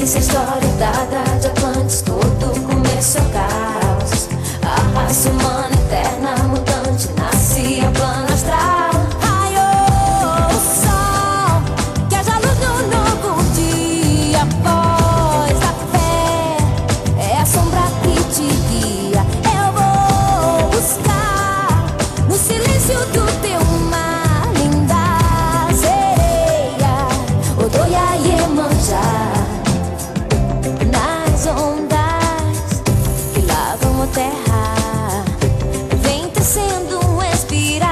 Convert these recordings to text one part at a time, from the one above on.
essa história dada de Atlantis, todo começo é o caos. A raça humana eterna, mutante, nasce a plano astral. Raiou o sol, que haja luz no novo dia. Voz da fé, é a sombra que te guia. Eu vou buscar no silêncio do teu mar, linda sereia, Odoia e Iemanjá. Nas ondas que lavam a terra, vem tecendo um espiral,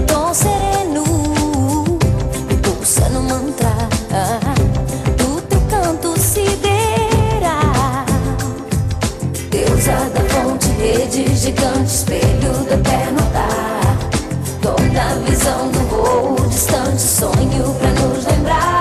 tom sereno, pulsa no mantra do teu canto sideral. Deusa da fonte, rede gigante, espelho do eterno altar, dom da visão do voo distante, sonho pra nos lembrar.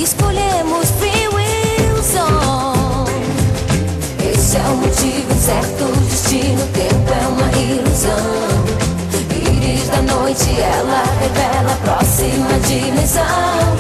Escolhemos Free Wilson. Esse é o motivo certo, o destino, o tempo é uma ilusão. Íris da noite, ela revela a próxima dimensão.